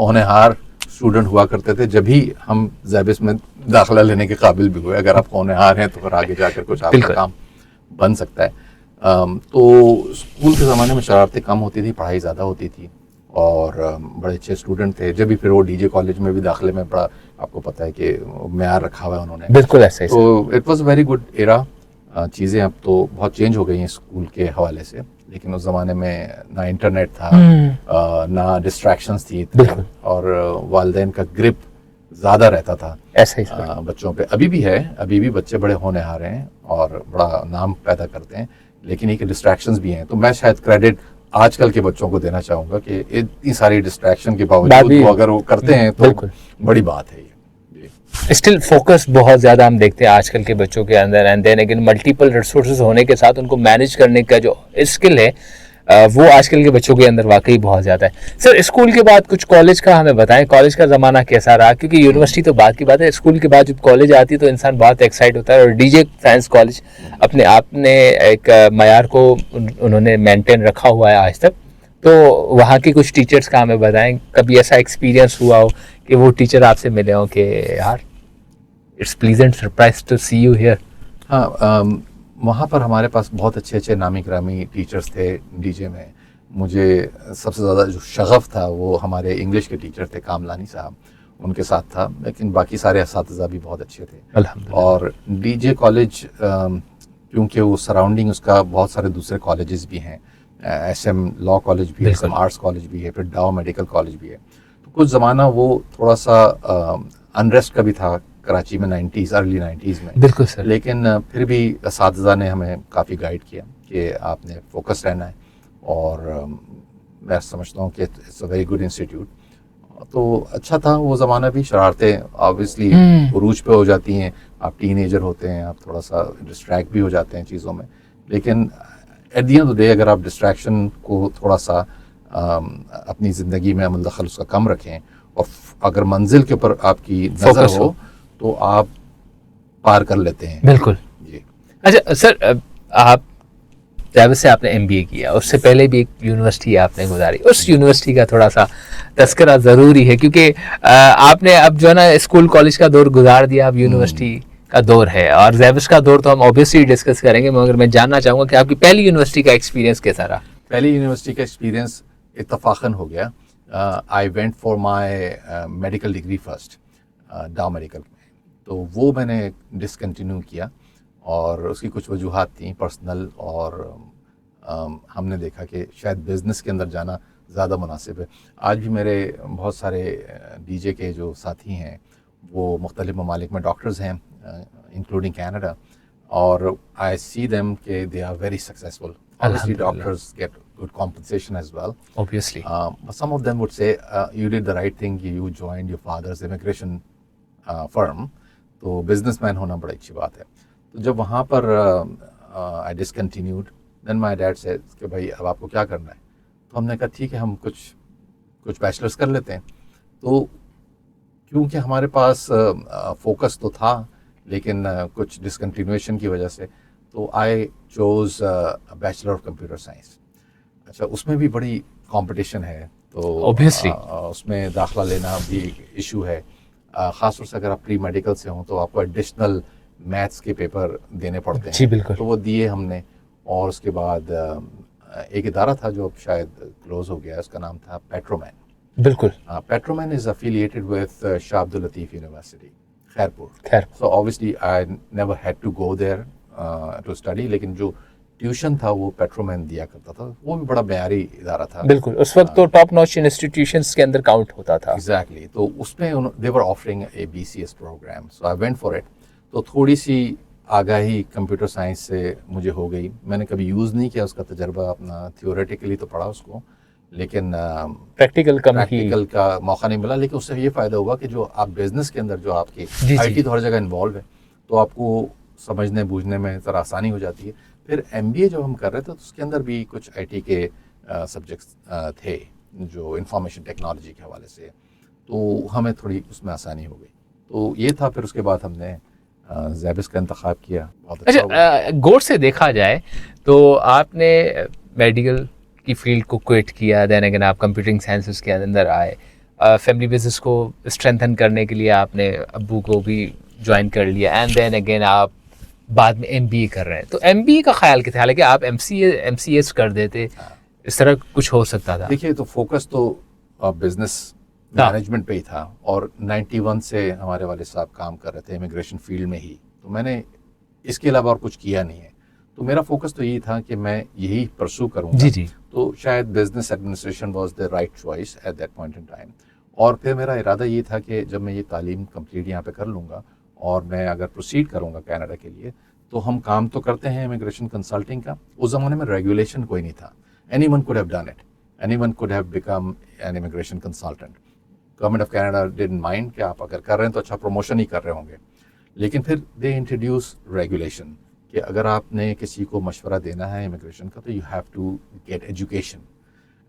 ہونہار student ہوا کرتے تھے جب ہی ہم زیبس میں داخلہ لینے کے قابل بھی ہوئے. اگر آپ ہونہار ہیں تو پھر آگے جا کر کچھ آپ کا کام بن سکتا ہے. تو اسکول کے زمانے میں شرارتیں کم ہوتی تھی, پڑھائی زیادہ ہوتی تھی, اور بڑے اچھے اسٹوڈنٹ تھے. جب بھی پھر وہ ڈی جے کالج میں بھی داخلے میں پڑھا, آپ کو پتہ ہے کہ معیار رکھا ہوا ہے انہوں نے. بالکل ایسا ہی. تو اٹ واز ویری گڈ ایرا. چیزیں اب تو بہت چینج ہو گئی ہیں اسکول کے حوالے سے, لیکن اس زمانے میں نہ انٹرنیٹ تھا, نہ ڈسٹریکشنس تھی, اور والدین کا گرپ زیادہ رہتا تھا بچوں پہ. ابھی بھی ہے, ابھی بھی بچے بڑے ہونہار ہیں اور بڑا نام پیدا کرتے ہیں, لیکن ایک ڈسٹریکشنز بھی ہیں. تو میں شاید کریڈٹ آج کل کے بچوں کو دینا چاہوں گا کہ اتنی ساری ڈسٹریکشن کے باوجود وہ اگر وہ کرتے ہیں تو بڑی بات ہے. اسٹل فوکس بہت زیادہ ہم دیکھتے ہیں آج کل کے بچوں کے اندر, and then again multiple resources ہونے کے ساتھ ان کو مینیج کرنے کا جو اسکل ہے وہ آج کل کے بچوں کے اندر واقعی بہت زیادہ ہے. سر اسکول کے بعد کچھ کالج کا ہمیں بتائیں, کالج کا زمانہ کیسا رہا؟ کیونکہ یونیورسٹی تو بعد کی بات ہے, اسکول کے بعد جب کالج آتی ہے تو انسان بہت ایکسائٹ ہوتا ہے, اور ڈی جے سائنس کالج اپنے آپ نے ایک معیار کو انہوں نے مینٹین رکھا ہوا ہے آج تک. تو وہاں کے کچھ ٹیچرس کا ہمیں بتائیں, کبھی ایسا ایکسپیرینس ہوا ہو کہ وہ ٹیچر آپ سے ملے ہوں کہ یار it's pleasant surprise to see you here? ہاں, وہاں پر ہمارے پاس بہت اچھے اچھے نامی گرامی ٹیچرس تھے ڈی جے میں. مجھے سب سے زیادہ جو شغف تھا وہ ہمارے انگلش کے ٹیچر تھے, کاملانی صاحب, ان کے ساتھ تھا. لیکن باقی سارے اساتذہ بھی بہت اچھے تھے. اور ڈی جے کالج کیونکہ وہ سراؤنڈنگ اس کا بہت سارے دوسرے کالجز بھی ہیں, ایس ایم لا کالج بھی ہے, ایس ایم آرٹس کالج بھی ہے, پھر ڈاؤ میڈیکل کالج بھی ہے. تو کچھ زمانہ وہ تھوڑا سا انریسٹ کا بھی تھا کراچی میں, ارلی 90s میں. بالکل سر. لیکن پھر بھی اساتذہ نے ہمیں کافی گائیڈ کیا کہ آپ نے فوکس رہنا ہے, اور میں سمجھتا ہوں کہ it's a very good institute. تو اچھا تھا وہ زمانہ بھی. شرارتیں آبویسلی عروج پہ ہو جاتی ہیں, آپ ٹین ایجر ہوتے ہیں, آپ تھوڑا سا ڈسٹریکٹ بھی ہو جاتے ہیں چیزوں میں, لیکن at the end of the day اگر آپ ڈسٹریکشن کو تھوڑا سا اپنی زندگی میں عمل دخل اس کا کم رکھیں, اور اگر منزل کے اوپر آپ کی نظر ہو تو آپ پار کر لیتے ہیں. بالکل. جی. اچھا سر, آپ جب سے آپ نے ایم بی اے کیا, اس سے پہلے بھی ایک یونیورسٹی آپ نے گزاری, اس یونیورسٹی کا تھوڑا سا تذکرہ ضروری ہے, کیونکہ آپ نے اب جو ہے نا اسکول کالج کا دور گزار دیا, اب یونیورسٹی کا دور ہے, اور زیبس کا دور تو ہم اوبیسلی ڈسکس کریں گے, مگر میں جاننا چاہوں گا کہ آپ کی پہلی یونیورسٹی کا ایکسپیرینس کیسا رہا؟ پہلی یونیورسٹی کا ایکسپیرینس اتفاقاً ہو گیا. I went for my medical degree first Dow medical میں. تو وہ میں نے ڈسکنٹینیو کیا, اور اس کی کچھ وجوہات تھیں پرسنل, اور ہم نے دیکھا کہ شاید بزنس کے اندر جانا زیادہ مناسب ہے. آج بھی میرے بہت سارے ڈی جے کے جو ساتھی ہیں وہ مختلف ممالک میں ڈاکٹرز ہیں, انکلوڈنگ کینیڈا, اور آئی سی دیم کہ they are very successful. Obviously doctors get good compensation as well. Obviously. Some of them would say you did the right thing, you joined your father's immigration firm. تو business man ہونا بڑی اچھی بات ہے. تو جب وہاں پر I discontinued, then my dad said کہ بھائی اب آپ کو کیا کرنا ہے؟ تو ہم نے کہا ٹھیک ہے ہم کچھ بیچلرس کر لیتے ہیں. تو کیونکہ ہمارے پاس فوکس تو تھا, لیکن کچھ ڈسکنٹینویشن کی وجہ سے, تو I choose bachelor of computer science. اچھا, اس میں بھی بڑی کمپٹیشن ہے, تو اس میں داخلہ لینا بھی ایشو ہے, خاص طور سے اگر آپ پری میڈیکل سے ہوں تو آپ کو ایڈیشنل میتھس کے پیپر دینے پڑتے ہیں. جی بالکل. تو وہ دیے ہم نے, اور اس کے بعد ایک ادارہ تھا جو اب شاید کلوز ہو گیا, اس کا نام تھا پیٹرومین. بالکل. پیٹرومین از affiliated with Shah Abdul Latif university Khairpur. So obviously I never had to go there to study, لیکن جو ٹیوشن تھا وہ پیٹرومین دیا کرتا تھا, وہ بھی بڑا معیاری ادارہ تھا. بالکل, اس وقت تو ٹاپ نوچ انسٹیٹیوشنز کے اندر کاؤنٹ ہوتا تھا. ایگزیکٹلی. تو اس میں they were offering a BCS program, so I went for it. تو تھوڑی سی آگاہی کمپیوٹر سائنس سے مجھے ہو گئی. میں نے کبھی یوز نہیں کیا اس کا تجربہ اپنا, تھیوریٹیکلی تو پڑھا اس کو, لیکن پریکٹیکل کا موقع نہیں ملا. لیکن اس سے یہ فائدہ ہوا کہ جو آپ بزنس کے اندر جو آپ کی آئی ٹی تو ہر جگہ انوالو ہے, تو آپ کو سمجھنے بوجھنے میں ذرا آسانی ہو جاتی ہے. پھر ایم بی اے جو ہم کر رہے تھے تو اس کے اندر بھی کچھ آئی ٹی کے سبجیکٹس تھے جو انفارمیشن ٹیکنالوجی کے حوالے سے, تو ہمیں تھوڑی اس میں آسانی ہو گئی. تو یہ تھا. پھر اس کے بعد ہم نے زیبس کا انتخاب کیا. بہت اچھا, غور سے دیکھا جائے تو آپ نے میڈیکل کی فیلڈ کو کوئٹ کیا, دین اگین آپ کمپیوٹنگ سائنسز کے اندر آئے, فیملی بزنس کو اسٹرینتھن کرنے کے لیے آپ نے ابو کو بھی جوائن کر لیا, اینڈ دین اگین آپ بعد میں ایم بی اے کر رہے ہیں. تو ایم بی اے کا خیال کیا تھا؟ حالانکہ آپ ایم سی ایس کر دیتے, اس طرح کچھ ہو سکتا تھا. دیکھیے تو فوکس تو بزنس مینجمنٹ پہ ہی تھا, اور 91 سے ہمارے والد صاحب کام کر رہے تھے امیگریشن فیلڈ میں ہی, تو میں نے اس کے علاوہ اور کچھ کیا نہیں ہے. تو میرا فوکس تو یہی تھا کہ میں یہی پرسو کروں گا. جی جی. تو شاید business administration was the right choice at that point in time. اور پھر میرا ارادہ یہ تھا کہ جب میں یہ تعلیم کمپلیٹ یہاں پہ کر لوں گا اور میں اگر پروسیڈ کروں گا کینیڈا کے لیے, تو ہم کام تو کرتے ہیں امیگریشن کنسلٹنگ کا. اس زمانے میں ریگولیشن کوئی نہیں تھا. Any one could have done it, any one could have become an immigration consultant. Government of Canada didn't mind کہ آپ اگر کر رہے ہیں تو اچھا پروموشن ہی کر رہے ہوں گے. لیکن پھر دے انٹروڈیوس ریگولیشن کہ اگر آپ نے کسی کو مشورہ دینا ہے امیگریشن کا, تو you have to get education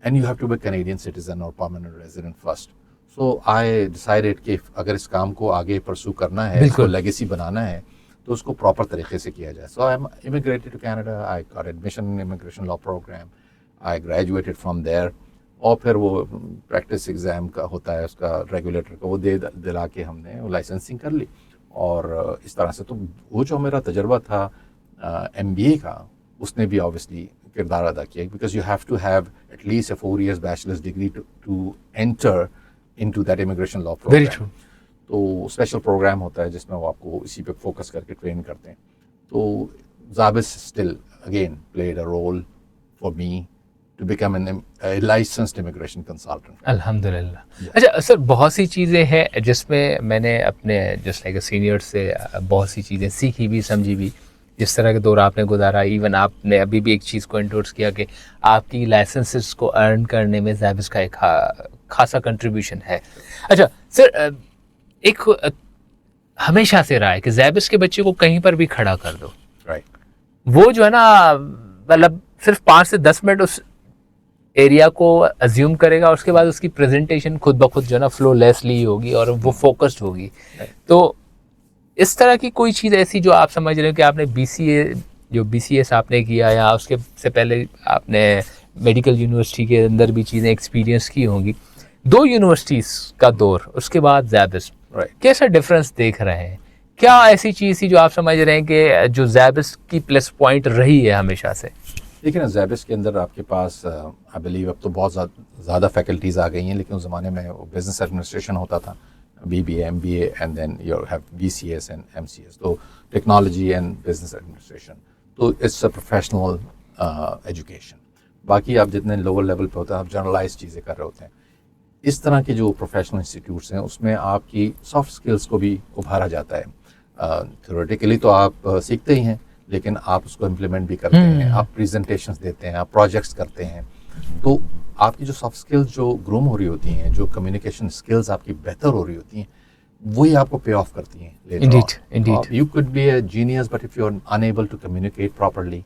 and you have to be Canadian citizen اور permanent resident first. So I decided کہ اگر اس کام کو آگے پرسو کرنا ہے, اس کو لیگیسی بنانا ہے, تو اس کو پراپر طریقے سے کیا جائے. So I immigrated to Canada, I got admission in immigration law programme, I graduated from there. اور پھر وہ پریکٹس ایگزام کا ہوتا ہے اس کا ریگولیٹر کا, وہ دلا کے ہم نے لائسنسنگ کر لی. اور اس طرح سے تو وہ جو میرا تجربہ تھا ایم بی اے کا, اس نے بھی آبویسلی کردار ادا کیا, because you have to have at least a 4 years bachelor's degree to enter into that immigration law program. تو اسپیشل پروگرام ہوتا ہے جس میں وہ آپ کو اسی پہ فوکس کر کے ٹرین کرتے ہیں. تو ضابط still again played a role for me to become a licensed immigration consultant. الحمدللہ. اچھا سر, بہت سی چیزیں ہیں جس میں میں نے اپنے جس لائک سینئر سے بہت سی چیزیں سیکھی بھی سمجھی بھی, جس طرح کے دور آپ نے گزارا. ایون آپ نے ابھی بھی ایک چیز کو انٹروڈیوس کیا کہ آپ کی لائسنسز کو ارن کرنے میں زیبس کا ایک خاصا کنٹریبیوشن ہے. اچھا سر, ایک ہمیشہ سے رہا ہے کہ زیبس کے بچے کو کہیں پر بھی کھڑا کر دو, وہ جو ہے نا مطلب صرف 5 سے 10 منٹ اس ایریا کو ازیوم کرے گا, اس کے بعد اس کی پریزنٹیشن خود بخود جو ہے نا فلو لیسلی ہوگی اور وہ فوکسڈ ہوگی. تو اس طرح کی کوئی چیز ایسی جو آپ سمجھ رہے ہو کہ آپ نے بی سی ایس آپ نے کیا, یا اس کے سے پہلے آپ نے میڈیکل یونیورسٹی کے اندر بھی چیزیں ایکسپیرینس کی ہوں گی, 2 یونیورسٹیز کا دور, اس کے بعد زیبس, کیسا ڈفرینس دیکھ رہے ہیں؟ کیا ایسی چیز تھی جو آپ سمجھ رہے ہیں کہ جو زیبس کی پلس پوائنٹ رہی ہے ہمیشہ سے؟ دیکھیں نا, زیبس کے اندر آپ کے پاس آئی بلیو اب تو بہت زیادہ فیکلٹیز آ گئی ہیں, لیکن اس زمانے میں بزنس ایڈمنسٹریشن ہوتا تھا, B B A, M B A, and then you have B C S and M C S. تو ٹیکنالوجی اینڈ بزنس ایڈمنسٹریشن, تو اٹس اے پروفیشنل ایجوکیشن. باقی آپ جتنے لوور لیول پہ ہوتے ہیں, آپ جرنلائز چیزیں کر رہے ہوتے ہیں. اس طرح کے جو پروفیشنل انسٹیٹیوٹس ہیں, اس میں آپ کی سافٹ اسکلس کو بھی ابھارا جاتا ہے. تھیوریٹیکلی تو آپ سیکھتے ہی ہیں, لیکن آپ اس کو امپلیمنٹ بھی کرتے ہیں, آپ پریزنٹیشنز دیتے ہیں, آپ پروجیکٹس کرتے ہیں. تو آپ کی جو سافٹ اسکلز جو گروم ہو رہی ہوتی ہیں, جو کمیونیکیشن اسکلز آپ کی بہتر ہو رہی ہوتی ہیں, وہی آپ کو پے آف کرتی ہیں. You could be a genius, but if you are unable to communicate properly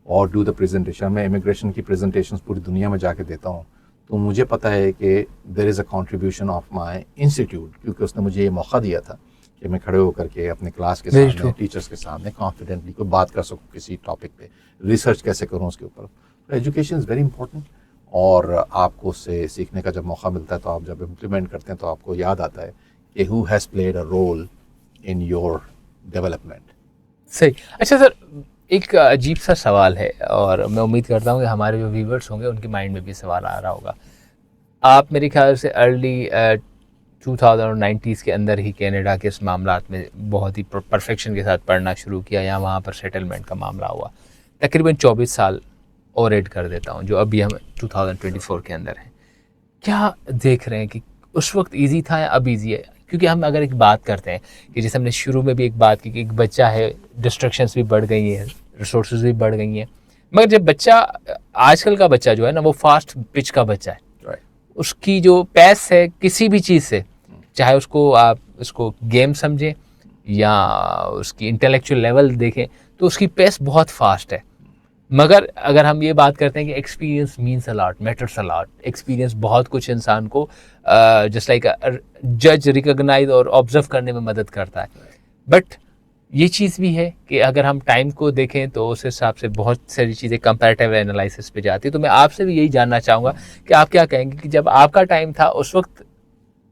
اور ڈو دا پریزنٹیشن. میں امیگریشن کی پریزنٹیشنز پوری دنیا میں جا کے دیتا ہوں, تو مجھے پتہ ہے کہ دیر از اے کنٹریبیوشن آف مائی انسٹیٹیوٹ, کیونکہ اس نے مجھے یہ موقع دیا تھا کہ میں کھڑے ہو کر کے اپنے کلاس کے سامنے, ٹیچرس کے سامنے کانفیڈنٹلی کوئی بات کر سکوں کسی ٹاپک پہ, ریسرچ کیسے کروں اس کے اوپر. ایجوکیشن از ویری امپورٹنٹ, اور آپ کو اس سے سیکھنے کا جب موقع ملتا ہے, تو آپ جب امپلیمنٹ کرتے ہیں تو آپ کو یاد آتا ہے کہ who has played a role in your development. صحیح. اچھا سر, ایک عجیب سا سوال ہے, اور میں امید کرتا ہوں کہ ہمارے جو ویورس ہوں گے ان کے مائنڈ میں بھی سوال آ رہا ہوگا. آپ میرے خیال سے ارلی 2090s کے اندر ہی کینیڈا کے اس معاملات میں بہت ہی پرفیکشن کے ساتھ پڑھنا شروع کیا, یا وہاں پر سیٹلمنٹ کا معاملہ ہوا. تقریباً 24 سال اور ایڈ کر دیتا ہوں, جو ابھی ہم 2024 کے اندر ہیں. کیا دیکھ رہے ہیں کہ اس وقت ایزی تھا یا اب ایزی ہے؟ کیونکہ ہم اگر ایک بات کرتے ہیں کہ جیسے ہم نے شروع میں بھی ایک بات کی کہ ایک بچہ ہے, ڈسٹریکشنس بھی بڑھ گئی ہیں, ریسورسز بھی بڑھ گئی ہیں, مگر جب بچہ, آج کل کا بچہ جو ہے نا وہ فاسٹ پچ کا بچہ ہے. اس کی جو پیس ہے کسی بھی چیز سے, چاہے اس کو آپ اس کو گیم سمجھیں یا اس کی انٹلیکچوئل لیول دیکھیں, تو اس کی پیس بہت فاسٹ ہے. مگر اگر ہم یہ بات کرتے ہیں کہ experience means a lot, matrices A lot, experience بہت کچھ انسان کو جسٹ لائک جج, ریکگنائز اور آبزرو کرنے میں مدد کرتا ہے. بٹ یہ چیز بھی ہے کہ اگر ہم ٹائم کو دیکھیں تو اس حساب سے بہت ساری چیزیں کمپیریٹیو انالائسس پہ جاتی ہے. تو میں آپ سے بھی یہی جاننا چاہوں گا کہ آپ کیا کہیں گے کہ جب آپ کا ٹائم تھا اس وقت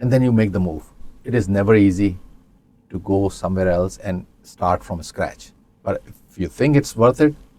and then you make the move. It is never easy to go somewhere else and start from scratch. But if you think it's worth it,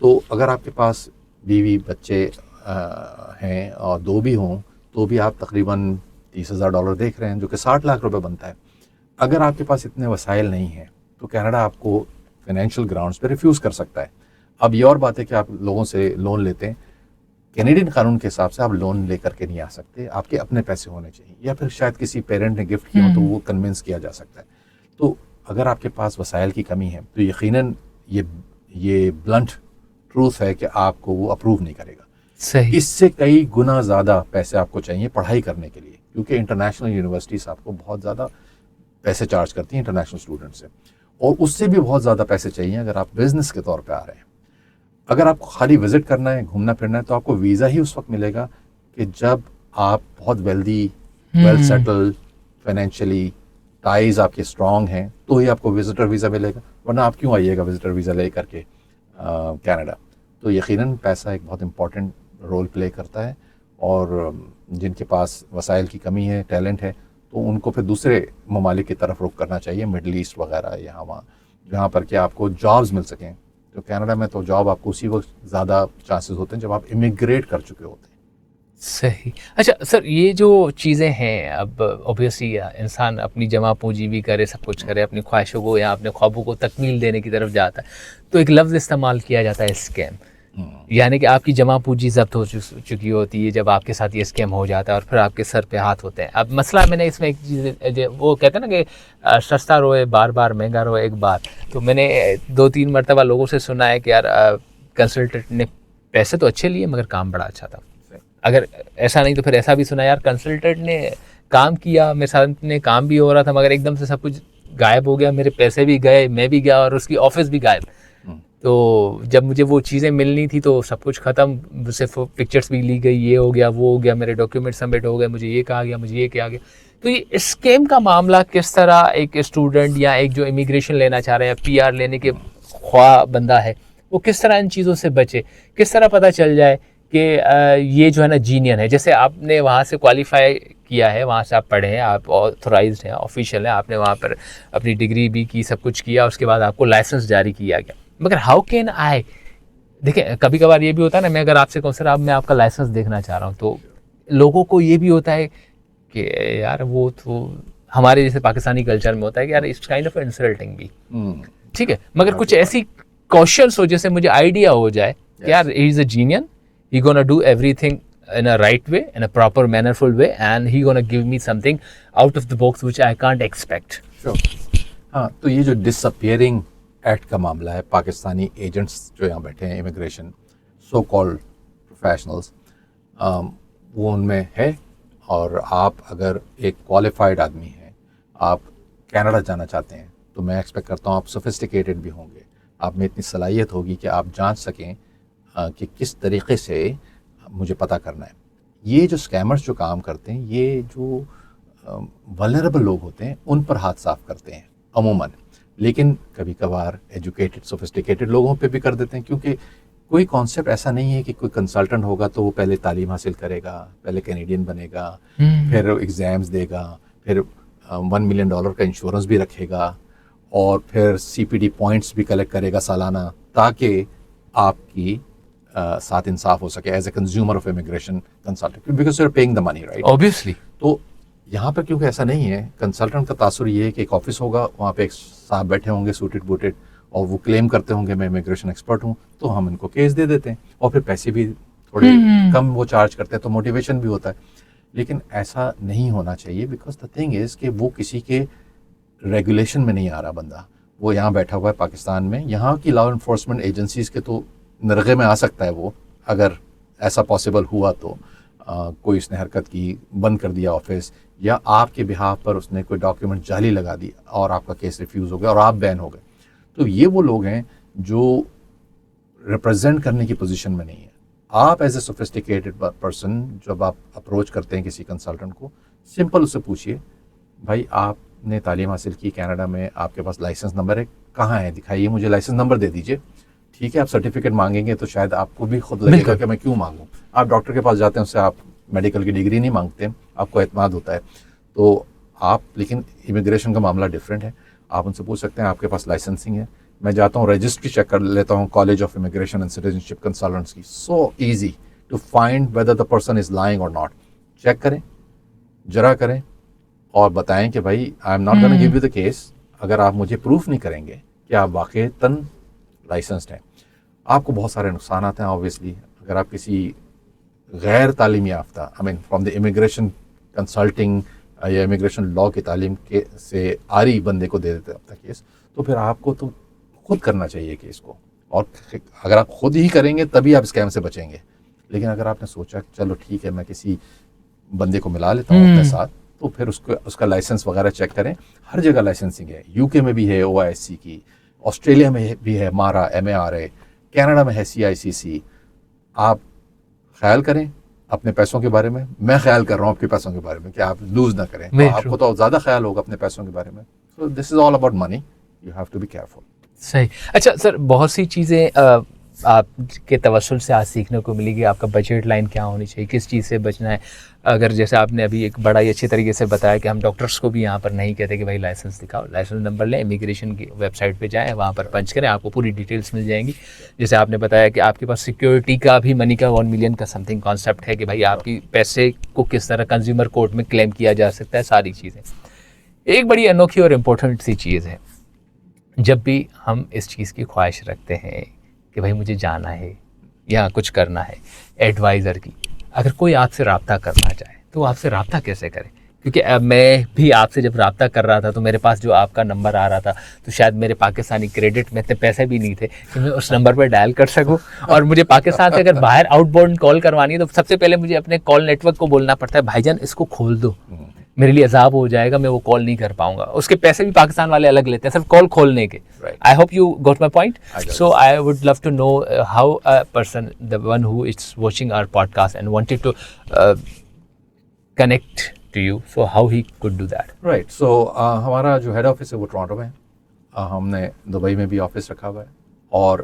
تو اگر آپ کے پاس بیوی بچے ہیں اور 2 بھی ہوں تو بھی آپ تقریباً $30,000 دیکھ رہے ہیں جو کہ 60 لاکھ روپے بنتا ہے. اگر آپ کے پاس اتنے وسائل نہیں ہیں تو کینیڈا آپ کو فائنینشیل گراؤنڈز پہ ریفیوز کر سکتا ہے. اب یہ اور بات ہے کہ آپ لوگوں سے لون لیتے ہیں, کینیڈین قانون کے حساب سے آپ لون لے کر کے نہیں آ سکتے, آپ کے اپنے پیسے ہونے چاہیے, یا پھر شاید کسی پیرنٹ نے گفٹ کیا ہو تو وہ کنونس کیا جا سکتا ہے. تو اگر آپ کے پاس وسائل کی کمی ہے تو یقیناً یہ بلنٹ ٹروتھ ہے کہ آپ کو وہ اپروو نہیں کرے گا. صحیح. اس سے کئی گنا زیادہ پیسے آپ کو چاہیے پڑھائی کرنے کے لیے, کیونکہ انٹرنیشنل یونیورسٹیز آپ کو بہت زیادہ پیسے چارج کرتی ہیں انٹرنیشنل اسٹوڈنٹ سے, اور اس سے بھی بہت زیادہ پیسے چاہیے اگر آپ بزنس کے طور پہ آ رہے ہیں. اگر آپ کو خالی وزٹ کرنا ہے, گھومنا پھرنا ہے, تو آپ کو ویزا ہی اس وقت ملے گا کہ جب آپ بہت wealthy, well settled, financially ties آپ کے اسٹرانگ ہیں, تو ہی آپ کو وزٹر ویزا ملے گا, ورنہ آپ کیوں آئیے گا وزٹر ویزا لے کر کے کینیڈا. تو یقیناً پیسہ ایک بہت امپورٹنٹ رول پلے کرتا ہے, اور جن کے پاس وسائل کی کمی ہے, ٹیلنٹ ہے, تو ان کو پھر دوسرے ممالک کی طرف رخ کرنا چاہیے, مڈل ایسٹ وغیرہ, یہاں وہاں جہاں پر کہ آپ کو جابز مل سکیں. تو کینیڈا میں تو جاب آپ کو اسی وقت زیادہ چانسز ہوتے ہیں جب آپ امیگریٹ کر چکے ہوتے ہیں. صحیح. اچھا سر, یہ جو چیزیں ہیں, اب اوبیسلی انسان اپنی جمع پونجی بھی کرے, سب کچھ کرے, اپنی خواہشوں کو یا اپنے خوابوں کو تکمیل دینے کی طرف جاتا ہے, تو ایک لفظ استعمال کیا جاتا ہے اسکیم, یعنی کہ آپ کی جمع پونجی ضبط ہو چکی ہوتی ہے جب آپ کے ساتھ یہ اسکیم ہو جاتا ہے, اور پھر آپ کے سر پہ ہاتھ ہوتے ہیں. اب مسئلہ میں نے اس میں ایک چیز, وہ کہتے ہیں نا کہ سستا روئے بار بار, مہنگا روئے ایک بار, تو میں نے 2-3 مرتبہ لوگوں سے سنا ہے کہ یار کنسلٹنٹ نے پیسے تو اچھے لیے مگر کام بڑا اچھا تھا. اگر ایسا نہیں تو پھر ایسا بھی سنا یار کنسلٹنٹ نے کام کیا, میرے ساتھ نے کام بھی ہو رہا تھا, مگر ایک دم سے سب کچھ غائب ہو گیا, میرے پیسے بھی گئے, میں بھی گیا, اور اس کی آفس بھی غائب. تو جب مجھے وہ چیزیں ملنی تھی تو سب کچھ ختم, صرف پکچرس بھی لی گئی, یہ ہو گیا وہ ہو گیا, میرے ڈاکیومنٹ سبمٹ ہو گئے, مجھے یہ کہا گیا, مجھے یہ کہا گیا. تو یہ اسکیم کا معاملہ کس طرح ایک اسٹوڈنٹ یا ایک جو امیگریشن لینا چاہ رہا ہے, پی آر لینے کے خواہ بندہ ہے, وہ کس طرح ان چیزوں سے بچے, کس طرح پتہ چل جائے کہ یہ جو ہے نا جینین ہے. جیسے آپ نے وہاں سے کوالیفائی کیا ہے, وہاں سے آپ پڑھے ہیں, آپ آتھورائزڈ ہیں, آفیشیل ہیں, آپ نے وہاں پر اپنی ڈگری بھی کی, سب کچھ کیا, اس کے بعد آپ کو لائسنس جاری کیا گیا, مگر ہاؤ کین آئی, دیکھیں کبھی کبھار یہ بھی ہوتا ہے نا, میں اگر آپ سے کہوں سر اب میں آپ کا لائسنس دیکھنا چاہ رہا ہوں, تو لوگوں کو یہ بھی ہوتا ہے کہ یار وہ تو ہمارے جیسے پاکستانی کلچر میں ہوتا ہے کہ یار اٹس کائنڈ آف انسلٹنگ بھی, ٹھیک ہے, مگر کچھ ایسی کوشچنس ہو جیسے مجھے آئیڈیا ہو جائے کہ یار ہی از اے جینین, he gonna do everything in a right way, in a proper mannerful way, and he gonna give me something out of the box which I can't expect. Sure. ہاں, تو یہ جو ڈس اپیئرنگ ایکٹ کا معاملہ ہے, پاکستانی ایجنٹس جو یہاں بیٹھے ہیں امیگریشن, سو کالڈ پروفیشنلز, وہ ان میں ہے. اور آپ اگر ایک کوالیفائڈ آدمی ہیں, آپ کینیڈا جانا چاہتے ہیں, تو میں ایکسپیکٹ کرتا ہوں آپ سوفسٹیکیٹڈ بھی ہوں گے, آپ میں اتنی صلاحیت ہوگی کہ آپ جانچ سکیں کہ کس طریقے سے مجھے پتہ کرنا ہے. یہ جو اسکیمرز جو کام کرتے ہیں, یہ جو ولنریبل لوگ ہوتے ہیں ان پر ہاتھ صاف کرتے ہیں عموماً, لیکن کبھی کبھار ایجوکیٹڈ سوفسٹیکیٹڈ لوگوں پہ بھی کر دیتے ہیں, کیونکہ کوئی کانسیپٹ ایسا نہیں ہے کہ کوئی کنسلٹنٹ ہوگا تو وہ پہلے تعلیم حاصل کرے گا, پہلے کینیڈین بنے گا, پھر ایگزامز دے گا, پھر $1 ملین کا انشورنس بھی رکھے گا, اور پھر CPD پوائنٹس بھی کلیکٹ کرے گا سالانہ, تاکہ آپ کی ساتھ انصاف ہو سکے as a consumer of immigration consultant, because you are paying the money, right. Obviously. تو یہاں پہ کیونکہ ایسا نہیں ہے, کنسلٹنٹ کا تاثر یہ ہے کہ ایک آفس ہوگا, وہاں پہ ایک صاحب بیٹھے ہوں گے سوٹڈ بوٹڈ, اور وہ کلیم کرتے ہوں گے میں امیگریشن ایکسپرٹ ہوں, تو ہم ان کو کیس دے دیتے ہیں, اور پھر پیسے بھی تھوڑے کم وہ چارج کرتے ہیں, تو موٹیویشن بھی ہوتا ہے. لیکن ایسا نہیں ہونا چاہیے, بیکاز دا تھنگ از کہ وہ کسی کے ریگولیشن میں نہیں آ رہا بندہ, وہ یہاں بیٹھا ہوا ہے پاکستان میں, یہاں کی لا انفورسمنٹ ایجنسیز کے تو نرغے میں آ سکتا ہے وہ, اگر ایسا پاسبل ہوا تو کوئی اس نے حرکت کی, بند کر دیا آفس, یا آپ کے بہاف پر اس نے کوئی ڈاکیومنٹ جعلی لگا دی اور آپ کا کیس ریفیوز ہو گیا اور آپ بین ہو گئے. تو یہ وہ لوگ ہیں جو ریپرزینٹ کرنے کی پوزیشن میں نہیں ہیں. آپ ایز اے سوفسٹیکیٹڈ پرسن جب آپ اپروچ کرتے ہیں کسی کنسلٹنٹ کو, سمپل اس سے پوچھیے, بھائی آپ نے تعلیم حاصل کی کینیڈا میں, آپ کے پاس لائسنس نمبر ہے, کہاں ہے, دکھائیے مجھے لائسنس نمبر دے دیجیے. ٹھیک ہے, آپ سرٹیفکیٹ مانگیں گے تو شاید آپ کو بھی خود لگے گا کہ میں کیوں مانگوں. آپ ڈاکٹر کے پاس جاتے ہیں, اس سے آپ میڈیکل کی ڈگری نہیں مانگتے, آپ کو اعتماد ہوتا ہے. تو آپ, لیکن امیگریشن کا معاملہ ڈفرینٹ ہے. آپ ان سے پوچھ سکتے ہیں آپ کے پاس لائسنسنگ ہے, میں جاتا ہوں رجسٹری چیک کر لیتا ہوں college of immigration and citizenship consultants کی. So easy to find whether the person is lying or not. Check کریں, جرا کریں اور بتائیں کہ بھائی I am not gonna give you the case اگر آپ مجھے پروف نہیں کریں گے کہ آپ واقعتاً لائسنسڈ ہیں. آپ کو بہت سارے نقصانات ہیں آبویسلی. اگر آپ کسی غیر تعلیم یافتہ آئی مین فرام دا امیگریشن کنسلٹنگ یا امیگریشن لاء کی تعلیم کے سے آری بندے کو دے دیتے اپنا کیس, تو پھر آپ کو تو خود کرنا چاہیے کیس کو. اور اگر آپ خود ہی کریں گے تبھی آپ اسکیم سے بچیں گے. لیکن اگر آپ نے سوچا چلو ٹھیک ہے میں کسی بندے کو ملا لیتا ہوں اپنے ساتھ, تو پھر اس کا لائسنس وغیرہ چیک کریں. ہر جگہ لائسنسنگ ہے. یو کے میں بھی ہے OISC کی, آسٹریلیا میں بھی ہے مارا MARA, کینیڈا میں ہے CICC. آپ خیال کریں اپنے پیسوں کے بارے میں. میں خیال کر رہا ہوں آپ کے پیسوں کے بارے میں کہ آپ لوز نہ کریں. تو آپ کو تو زیادہ خیال ہوگا اپنے پیسوں کے بارے میں. So this is all about money, you have to be careful. صحیح. اچھا سر, بہت سی چیزیں آپ کے توسل سے آج سیکھنے کو ملی کہ آپ کا بجٹ لائن کیا ہونی چاہیے, کس چیز سے بچنا ہے. اگر جیسے آپ نے ابھی ایک بڑا ہی اچھی طریقے سے بتایا کہ ہم ڈاکٹرس کو بھی یہاں پر نہیں کہتے کہ بھائی لائسنس دکھاؤ, لائسنس نمبر لیں, امیگریشن کی ویب سائٹ پہ جائیں, وہاں پر پنچ کریں, آپ کو پوری ڈیٹیلس مل جائیں گی. جیسے آپ نے بتایا کہ آپ کے پاس سیکیورٹی کا بھی منی کا 1 ملین کا سم تھنگ کانسیپٹ ہے کہ بھائی آپ کی پیسے کو کس طرح کنزیومر کورٹ میں کلیم کیا جا سکتا ہے, ساری چیزیں. ایک بڑی انوکھی اور امپورٹنٹ سی چیز ہے, جب بھی ہم اس چیز کی خواہش رکھتے ہیں کہ بھائی مجھے جانا ہے یا کچھ کرنا ہے ایڈوائزر کی, اگر کوئی آپ سے رابطہ کرنا چاہے تو وہ آپ سے رابطہ کیسے کرے؟ کیونکہ اب میں بھی آپ سے جب رابطہ کر رہا تھا تو میرے پاس جو آپ کا نمبر آ رہا تھا تو شاید میرے پاکستانی کریڈٹ میں اتنے پیسے بھی نہیں تھے کہ میں اس نمبر پہ ڈائل کر سکوں. اور مجھے پاکستان سے اگر باہر آؤٹ باؤنڈ کال کروانی ہے تو سب سے پہلے مجھے اپنے کال نیٹ ورک کو بولنا پڑتا ہے بھائی جان اس کو کھول دو, میرے لیے عذاب ہو جائے گا, میں وہ کال نہیں کر پاؤں گا. اس کے پیسے بھی پاکستان والے الگ لیتے ہیں صرف کال کھولنے کے. I hope you got my point. So I would love to know how a person, the one who is watching our podcast and wanted to connect to you, so how he could do that. Right. So ہمارا جو head office ہے وہ Toronto میں ہے. ہم نے Dubai میں بھی آفس رکھا ہوا ہے اور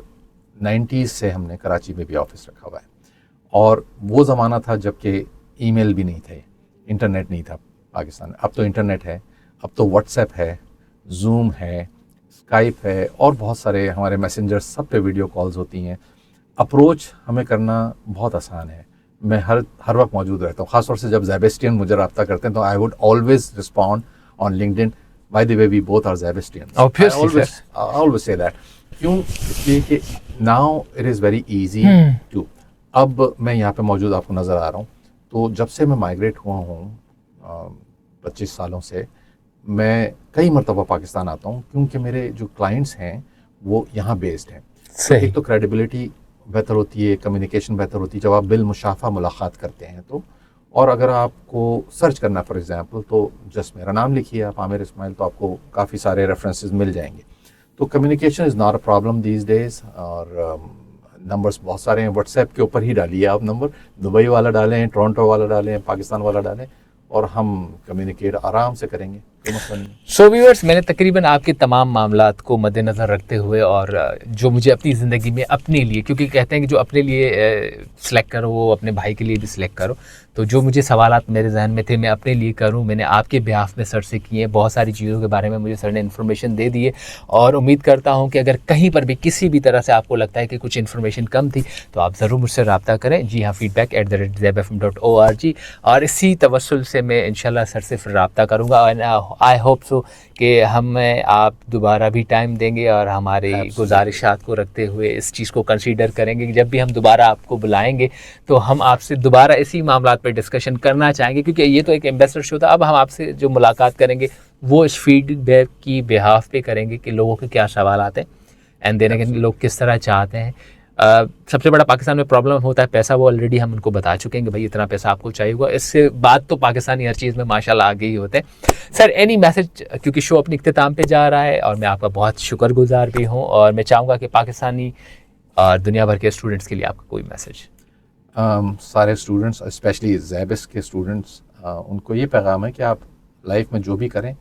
90s سے ہم نے کراچی میں بھی آفس رکھا ہوا ہے. اور وہ زمانہ تھا جب کہ ای میل بھی نہیں تھے, انٹرنیٹ نہیں تھا پاکستان میں. اب تو انٹرنیٹ ہے, اب تو واٹس ایپ ہے, زوم ہے, اسکائپ ہے, اور بہت سارے ہمارے میسنجر سب پہ ویڈیو کالز ہوتی ہیں. اپروچ ہمیں کرنا بہت آسان ہے. میں ہر وقت موجود رہتا ہوں, خاص طور سے جب زیبسٹین مجھے رابطہ کرتے ہیں تو I would always respond on LinkedIn. By the way we both are زیبسٹینز. Always say that. کیوں؟ اس لیے کہ now it is very easy to. اب میں یہاں پہ موجود آپ کو نظر آ رہا ہوں, تو جب سے میں مائگریٹ ہوا ہوں 25 سالوں سے, میں کئی مرتبہ پاکستان آتا ہوں کیونکہ میرے جو کلائنٹس ہیں وہ یہاں بیسڈ ہیں. ایک تو کریڈیبلٹی بہتر ہوتی ہے, کمیونیکیشن بہتر ہوتی ہے جب آپ بالمشافہ ملاقات کرتے ہیں تو. اور اگر آپ کو سرچ کرنا فار ایگزامپل تو جسٹ میرا نام لکھیے آپ عامر اسماعیل, تو آپ کو کافی سارے ریفرنسز مل جائیں گے. تو communication is not a problem these days. اور نمبرس بہت سارے ہیں, واٹس ایپ کے اوپر ہی ڈالیے آپ نمبر, دبئی والا ڈالیں, ٹورانٹو والا ڈالیں, پاکستان والا ڈالیں, اور ہم کمیونیکیٹ آرام سے کریں گے, کوئی مسئلہ نہیں. سو ویورس, میں نے تقریباً آپ کے تمام معاملات کو مد نظر رکھتے ہوئے اور جو مجھے اپنی زندگی میں اپنے لیے, کیونکہ کہتے ہیں کہ جو اپنے لیے سلیکٹ کرو وہ اپنے بھائی کے لیے بھی سلیکٹ کرو, تو جو مجھے سوالات میرے ذہن میں تھے میں اپنے لیے کروں, میں نے آپ کے بیہاف میں سر سے کیے. بہت ساری چیزوں کے بارے میں مجھے سر نے انفارمیشن دے دی ہے, اور امید کرتا ہوں کہ اگر کہیں پر بھی کسی بھی طرح سے آپ کو لگتا ہے کہ کچھ انفارمیشن کم تھی تو آپ ضرور مجھ سے رابطہ کریں. جی ہاں, feedback@zebfm.org. اور اسی توسل سے میں انشاءاللہ سر سے پھر رابطہ کروں گا. آئی ہوپ سو کہ ہمیں آپ دوبارہ بھی ٹائم دیں گے اور ہماری گزارشات کو رکھتے ہوئے اس چیز کو کنسیڈر کریں گے کہ جب بھی ہم دوبارہ آپ کو بلائیں گے تو ہم آپ سے دوبارہ اسی معاملات پہ ڈسکشن کرنا چاہیں گے, کیونکہ یہ تو ایک ایمبیسڈر شو تھا. اب ہم آپ سے جو ملاقات کریں گے وہ اس فیڈ بیک کی بہاف پہ کریں گے کہ لوگوں کے کیا سوالات ہیں اینڈ دینے کے لوگ کس طرح چاہتے ہیں. سب سے بڑا پاکستان میں پرابلم ہوتا ہے پیسہ, وہ آلریڈی ہم ان کو بتا چکے ہیں کہ بھائی اتنا پیسہ آپ کو چاہیے ہوگا. اس سے بعد تو پاکستانی ہر چیز میں ماشاءاللہ آگے ہی ہوتے ہیں. سر اینی میسج, کیونکہ شو اپنی اختتام پہ جا رہا ہے اور میں آپ کا بہت شکر گزار بھی ہوں, اور میں چاہوں گا کہ پاکستانی اور دنیا بھر کے اسٹوڈنٹس کے لیے آپ کا کوئی میسج. سارے اسٹوڈنٹس اسپیشلی زیبس کے اسٹوڈنٹس, ان کو یہ پیغام ہے کہ آپ لائف میں جو بھی کریں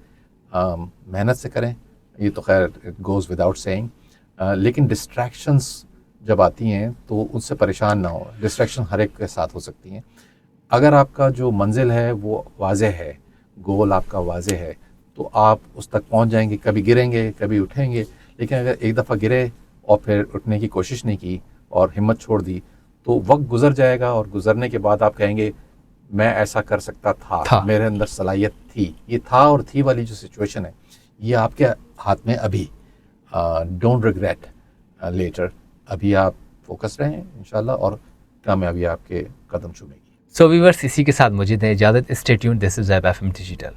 محنت سے کریں. یہ تو خیر اٹ گوز وداؤٹ سیئنگ, لیکن ڈسٹریکشنس جب آتی ہیں تو ان سے پریشان نہ ہو. ڈسٹریکشن ہر ایک کے ساتھ ہو سکتی ہیں. اگر آپ کا جو منزل ہے وہ واضح ہے, گول آپ کا واضح ہے, تو آپ اس تک پہنچ جائیں گے. کبھی گریں گے, کبھی اٹھیں گے, لیکن اگر ایک دفعہ گرے اور پھر اٹھنے کی کوشش نہیں کی اور ہمت چھوڑ دی تو وقت گزر جائے گا، اور گزرنے کے بعد آپ کہیں گے میں ایسا کر سکتا تھا، میرے اندر صلاحیت تھی. یہ تھا اور تھی والی جو سچویشن ہے یہ آپ کے ہاتھ میں ابھی. Don't regret later. ابھی آپ فوکس رہیں انشاءاللہ اور کامیابی آپ کے قدم چومے گی. سو ویورس اسی کے ساتھ مجھے دیں اجازت. اسٹے ٹیونڈ، دس از زیب ایف ایم ڈیجیٹل.